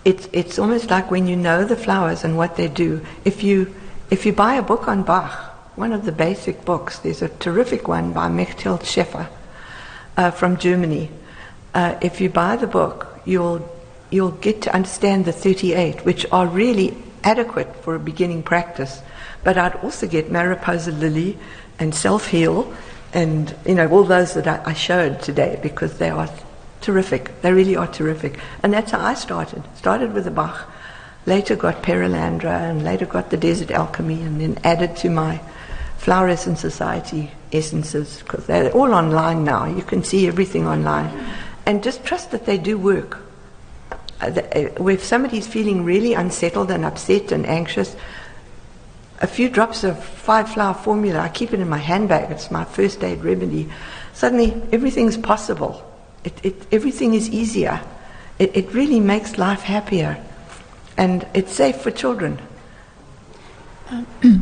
it's almost like when you know the flowers and what they do. If you buy a book on Bach, one of the basic books, there's a terrific one by Mechthild Scheffer. from Germany. If you buy the book, you'll get to understand the 38, which are really adequate for a beginning practice. But I'd also get Mariposa Lily and Self-Heal and, all those that I showed today, because they are terrific. They really are terrific. And that's how I started. Started with the Bach, later got Perelandra, and later got the Desert Alchemy, and then added to my Flower Essence Society essences, because they're all online now. You can see everything online. And just trust that they do work. If somebody's feeling really unsettled and upset and anxious, a few drops of 5-flower formula, I keep it in my handbag, it's my first aid remedy. Suddenly, everything's possible. Everything is easier. It really makes life happier. And it's safe for children.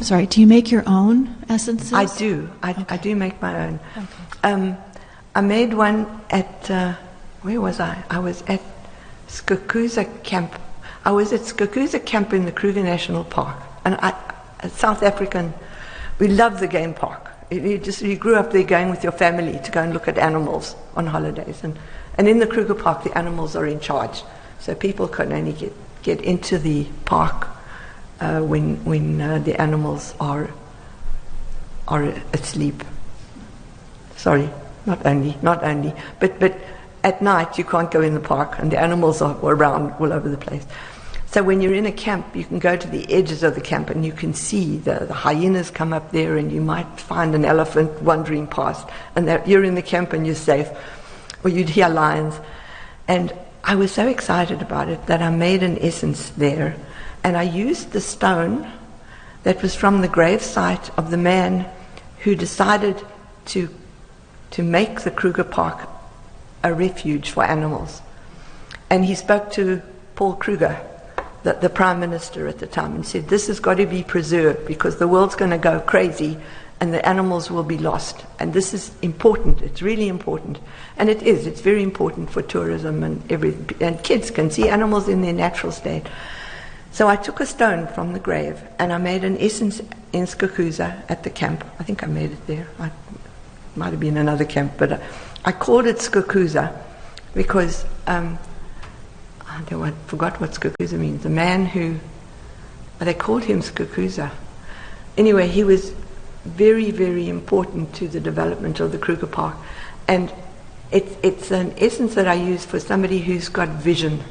Sorry, do you make your own essences? I do. I do make my own. Okay. I made one at, where was I? I was at Skukuza Camp. I was at Skukuza Camp in the Kruger National Park. And a South African, we love the game park. You grew up there going with your family to go and look at animals on holidays. And in the Kruger Park, the animals are in charge. So people can only get into the park when the animals are asleep. Sorry, not only, but at night you can't go in the park, and the animals are around all over the place. So when you're in a camp, you can go to the edges of the camp and you can see the hyenas come up there, and you might find an elephant wandering past, and you're in the camp and you're safe. Or you'd hear lions. And I was so excited about it that I made an essence there, and I used the stone that was from the gravesite of the man who decided to make the Kruger Park a refuge for animals. And he spoke to Paul Kruger, the Prime Minister at the time, and said, this has got to be preserved because the world's going to go crazy and the animals will be lost. And this is important. It's really important. And it is. It's very important for tourism and everything. And kids can see animals in their natural state. So I took a stone from the grave and I made an essence in Skukuza at the camp. I think I made it there. It might have been another camp, but I called it Skukuza because I forgot what Skukuza means. The man who, they called him Skukuza. Anyway, he was very, very important to the development of the Kruger Park. And it's an essence that I use for somebody who's got vision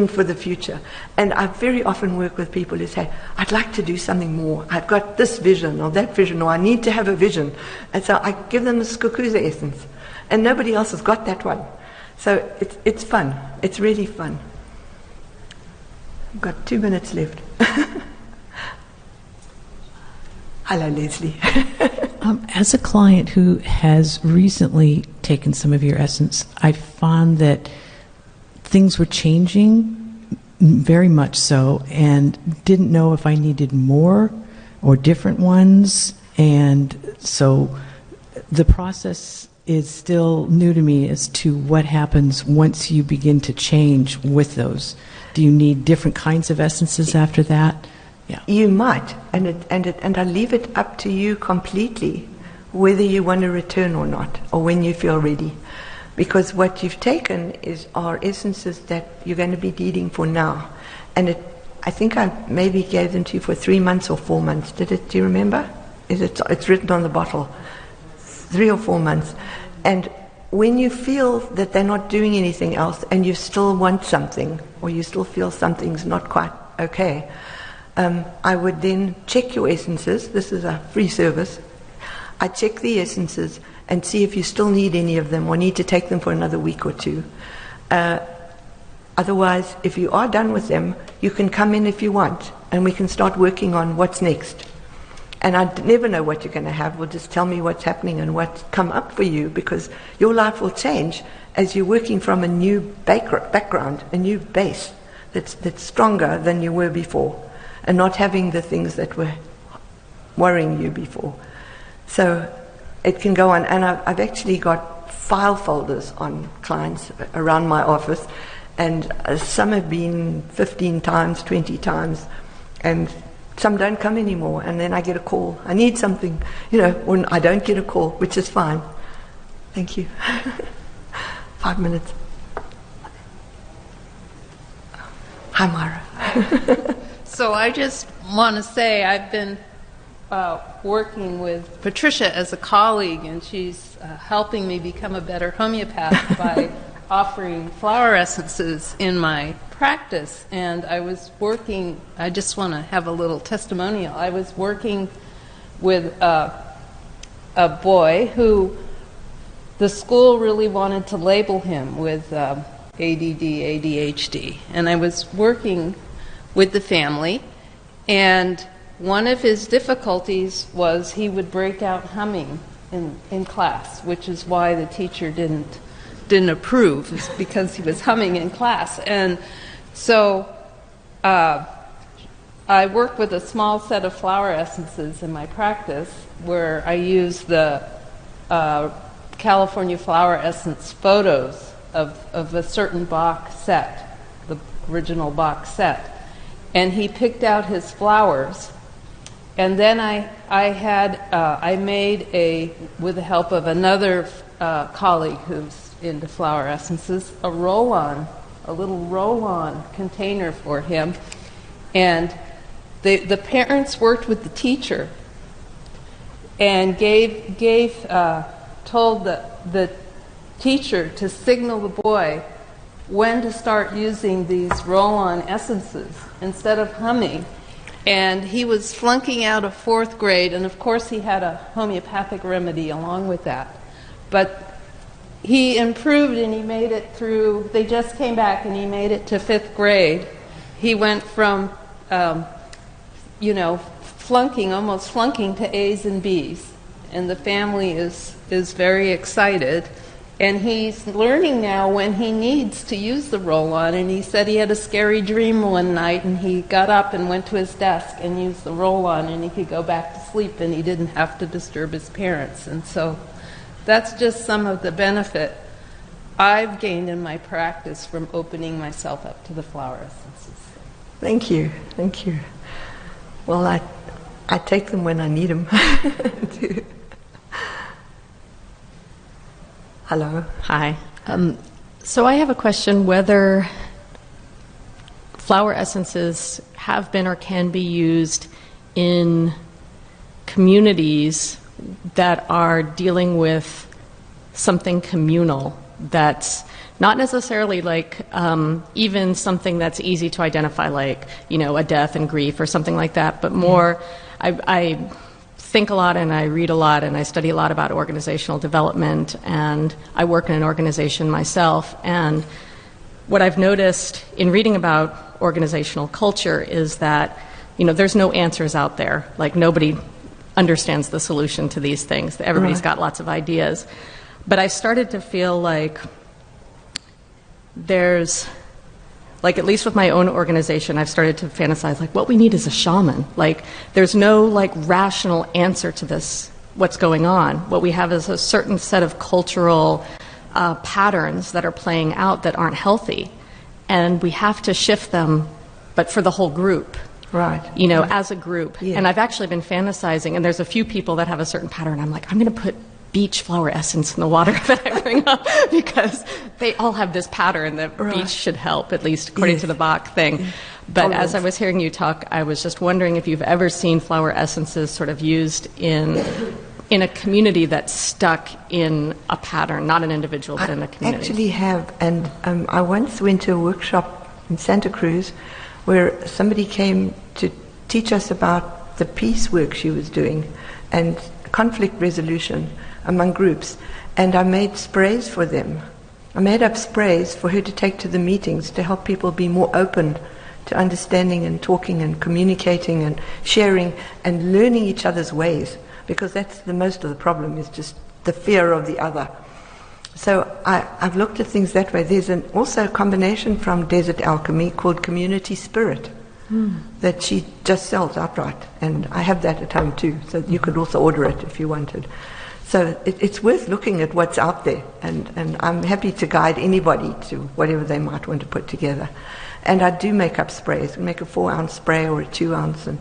for the future. And I very often work with people who say, I'd like to do something more. I've got this vision or that vision, or I need to have a vision. And so I give them a Skukuza essence. And nobody else has got that one. So it's fun. It's really fun. I've got 2 minutes left. Hello, Leslie. As a client who has recently taken some of your essence, I found that things were changing, very much so, and didn't know if I needed more or different ones. And so the process is still new to me as to what happens once you begin to change with those. Do you need different kinds of essences after that? Yeah. You might, and I leave it up to you completely whether you want to return or not, or when you feel ready. Because what you've taken are essences that you're going to be needing for now. And I think I maybe gave them to you for 3 months or 4 months. Do you remember? It's written on the bottle. 3 or 4 months. And when you feel that they're not doing anything else and you still want something, or you still feel something's not quite okay, I would then check your essences. This is a free service. I check the essences and see if you still need any of them or need to take them for another week or two. Otherwise, if you are done with them, you can come in if you want, and we can start working on what's next. And I never know what you're going to have. Well, just tell me what's happening and what's come up for you, because your life will change as you're working from a new background, a new base that's stronger than you were before, and not having the things that were worrying you before. So it can go on. And I've actually got file folders on clients around my office, and some have been 15 times, 20 times, and some don't come anymore. And then I get a call, I need something, or I don't get a call, which is fine. Thank you. 5 minutes. Hi, Myra. So I just want to say I've been working with Patricia as a colleague, and she's helping me become a better homeopath by offering flower essences in my practice. And I just want to have a little testimonial. I was working with a boy who the school really wanted to label him with ADD, ADHD. And I was working with the family, and one of his difficulties was he would break out humming in class, which is why the teacher didn't approve, is because he was humming in class. And so I work with a small set of flower essences in my practice where I use the California flower essence photos of a certain Bach set, the original Bach set. And he picked out his flowers. And then I made with the help of another colleague who's into flower essences, a little roll-on container for him. And the parents worked with the teacher and told the teacher to signal the boy when to start using these roll-on essences instead of humming. And he was flunking out of 4th grade, and of course he had a homeopathic remedy along with that. But he improved, and he made it through, they just came back, and he made it to 5th grade. He went from, almost flunking to A's and B's. And the family is very excited. And he's learning now when he needs to use the roll-on. And he said he had a scary dream one night, and he got up and went to his desk and used the roll-on, and he could go back to sleep, and he didn't have to disturb his parents. And so that's just some of the benefit I've gained in my practice from opening myself up to the flower essences. Thank you. Thank you. Well, I take them when I need them. Hello. Hi. So I have a question whether flower essences have been or can be used in communities that are dealing with something communal that's not necessarily like even something that's easy to identify, like, a death and grief or something like that, but more, I think a lot and I read a lot and I study a lot about organizational development, and I work in an organization myself. And what I've noticed in reading about organizational culture is that, there's no answers out there. Like, nobody understands the solution to these things. Everybody's got lots of ideas. But I started to feel like there's, like, at least with my own organization, I've started to fantasize, like, what we need is a shaman. Like, there's no, rational answer to this, what's going on. What we have is a certain set of cultural patterns that are playing out that aren't healthy. And we have to shift them, but for the whole group. Right. As a group. Yeah. And I've actually been fantasizing, and there's a few people that have a certain pattern. I'm like, I'm going to put beach flower essence in the water that I bring up, because they all have this pattern that beach should help, at least according to the Bach thing. But as I was hearing you talk, I was just wondering if you've ever seen flower essences sort of used in a community that's stuck in a pattern, not an individual, but in a community. I actually have, and I once went to a workshop in Santa Cruz where somebody came to teach us about the peace work she was doing and conflict resolution among groups, and I made sprays for them. I made up sprays for her to take to the meetings to help people be more open to understanding and talking and communicating and sharing and learning each other's ways, because that's the most of the problem, is just the fear of the other. So I've looked at things that way. There's also a combination from Desert Alchemy called Community Spirit that she just sells outright, and I have that at home too, so you could also order it if you wanted. So it's worth looking at what's out there, and I'm happy to guide anybody to whatever they might want to put together. And I do make up sprays. We make a 4-ounce spray or a 2-ounce, and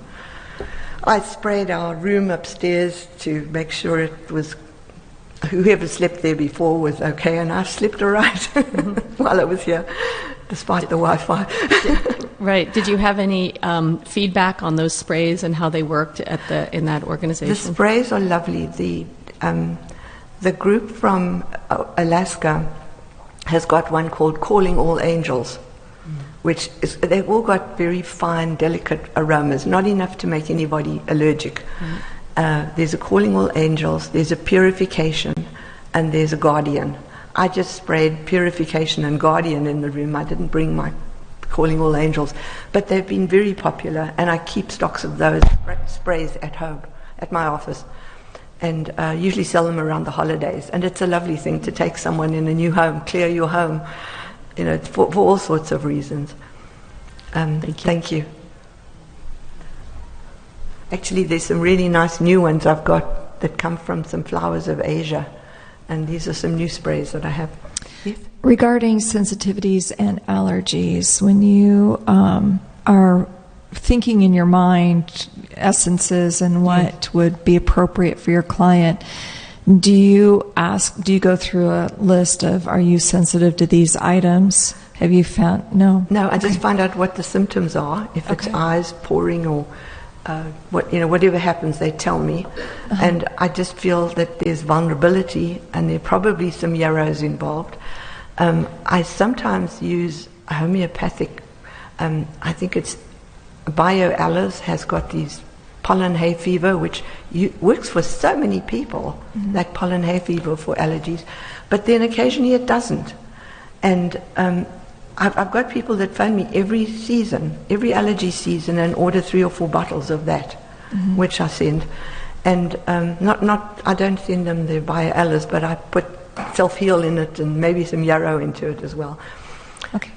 I sprayed our room upstairs to make sure it was whoever slept there before was okay, and I slept all right while I was here, despite the Wi-Fi. Right. Did you have any feedback on those sprays and how they worked in that organization? The sprays are lovely. The group from Alaska has got one called Calling All Angels, which is, they've all got very fine, delicate aromas, not enough to make anybody allergic. There's a Calling All Angels, there's a Purification, and there's a Guardian. I just sprayed Purification and Guardian in the room. I didn't bring my Calling All Angels, but they've been very popular, and I keep stocks of those sprays at home, at my office, and usually sell them around the holidays. And it's a lovely thing to take someone in a new home, clear your home, you know, for all sorts of reasons. Thank you. Actually, there's some really nice new ones I've got that come from some flowers of Asia, and these are some new sprays that I have. Yes? Regarding sensitivities and allergies, when you are thinking in your mind essences and what would be appropriate for your client, do you go through a list of, are you sensitive to these items? Have you found, no? No, I just find out what the symptoms are. If it's eyes pouring or whatever happens, they tell me. And I just feel that there's vulnerability and there are probably some yarrows involved. I sometimes use homeopathic, I think it's BioAllis has got these pollen hay fever, which works for so many people, like pollen hay fever for allergies, but then occasionally it doesn't. And I've got people that phone me every season, every allergy season, and order 3 or 4 bottles of that, which I send. And I don't send them the BioAllis, but I put self-heal in it and maybe some yarrow into it as well. Okay.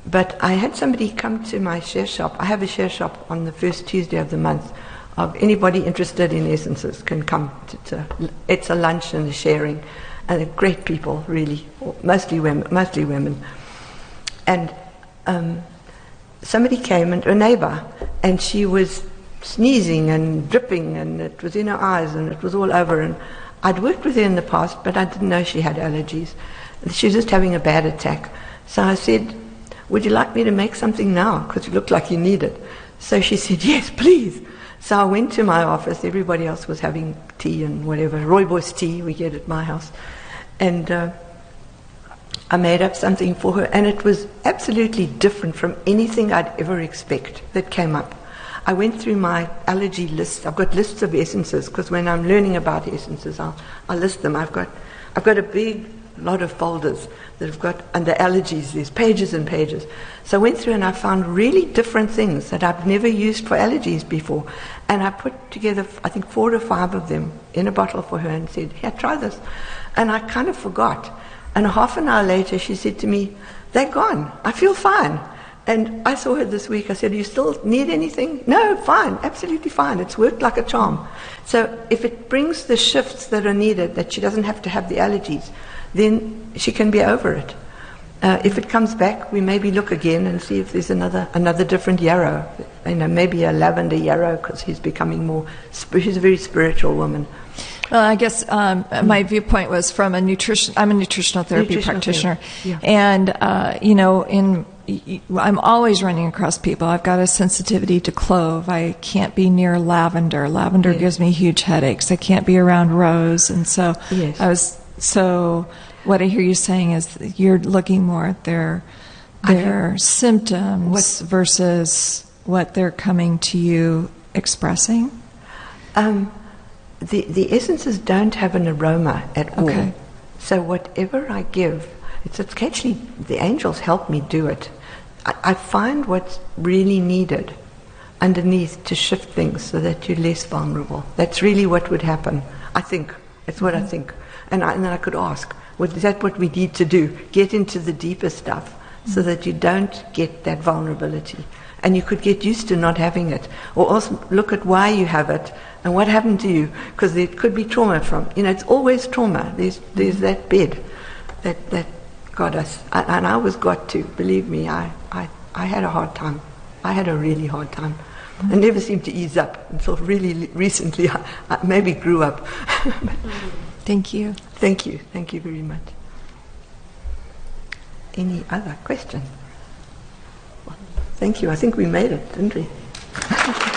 But I had somebody come to my share shop. I have a share shop on the first Tuesday of the month. Anybody interested in essences can come. It's a lunch and a sharing. And they're great people, really, mostly women. And somebody came, and a neighbor, and she was sneezing and dripping, and it was in her eyes, and it was all over. And I'd worked with her in the past, but I didn't know she had allergies. She was just having a bad attack. So I said, would you like me to make something now? Because you look like you need it. So she said, yes, please. So I went to my office. Everybody else was having tea and whatever. Rooibos tea we get at my house. And I made up something for her. And it was absolutely different from anything I'd ever expect that came up. I went through my allergy list. I've got lists of essences, because when I'm learning about essences, I'll list them. I've got a big lot of folders that have got under allergies. There's pages and pages. So I went through and I found really different things that I've never used for allergies before. And I put together, I think, 4 or 5 of them in a bottle for her and said, here, try this. And I kind of forgot. And half an hour later, she said to me, they're gone. I feel fine. And I saw her this week. I said, do you still need anything? No, fine, absolutely fine. It's worked like a charm. So if it brings the shifts that are needed, that she doesn't have to have the allergies, then she can be over it. If it comes back, we maybe look again and see if there's another different yarrow. Maybe a lavender yarrow, because he's becoming more. She's a very spiritual woman. Well, I guess my viewpoint was from I'm a nutritional therapy practitioner, yeah. And I'm always running across people. I've got a sensitivity to clove. I can't be near lavender. Lavender gives me huge headaches. I can't be around rose, and so yes. So what I hear you saying is that you're looking more at their symptoms versus what they're coming to you expressing. The essences don't have an aroma at all. Okay. So whatever I give, it's actually, the angels help me do it. I find what's really needed underneath to shift things so that you're less vulnerable. That's really what would happen. I think. It's what I think. And then I could ask, is that what we need to do? Get into the deeper stuff so that you don't get that vulnerability. And you could get used to not having it. Or also look at why you have it and what happened to you. Because there could be trauma from, it's always trauma. There's that bed that got us. And I was got to, believe me, I had a hard time. I had a really hard time. I never seemed to ease up until really recently. I maybe grew up. Thank you. Thank you. Thank you very much. Any other question? Thank you. I think we made it, didn't we?